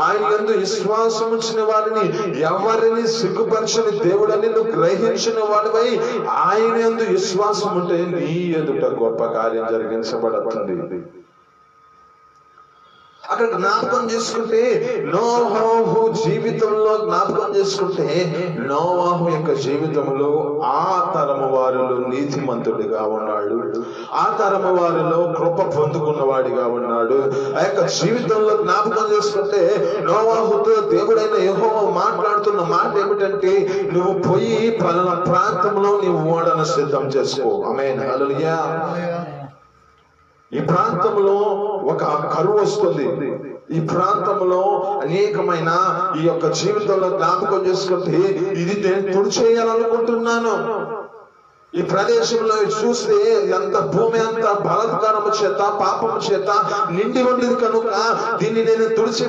ఆయన యందు విశ్వాసం ఉంచిన వారిని ఎవరిని సిగ్గుపరచని దేవుడని నువ్వు గ్రహించిన వాడివై ఆయన యందు విశ్వాసం ఉంటే నీ ఎదుట గొప్ప కార్యం జరిగించబడుతుంది. అక్కడ జ్ఞాపకం చేసుకుంటే నోవాహు జీవితంలో జ్ఞాపకం చేసుకుంటే నోవాహు యొక్క జీవితంలో ఆ తరము వారిలో నీతిమంతుడిగా ఉన్నాడు, ఆ తరము వారిలో కృప పొందుకున్నవాడిగా ఉన్నాడు. ఆ యొక్క జీవితంలో జ్ఞాపకం చేసుకుంటే నోవాహుతో దేవుడైన యెహోవా మాట్లాడుతున్న మాట ఏమిటంటే, నువ్వు పోయి పలానా ప్రాంతంలో నీవు ఓడను సిద్ధం చేసుకో. ఆమేన్, హల్లెలూయా. ఈ ప్రాంతంలో ఒక కరువు వస్తుంది, ఈ ప్రాంతంలో అనేకమైన ఈ యొక్క జీవితంలో జ్ఞాపకం చేసుకుంటే ఇది నేను తుడిచేయాలనుకుంటున్నాను. ఈ ప్రదేశంలో చూస్తే ఎంత భూమి అంతా బలాత్కారము చేత పాపము చేత నిండి ఉండేది కనుక దీన్ని నేను తుడిచి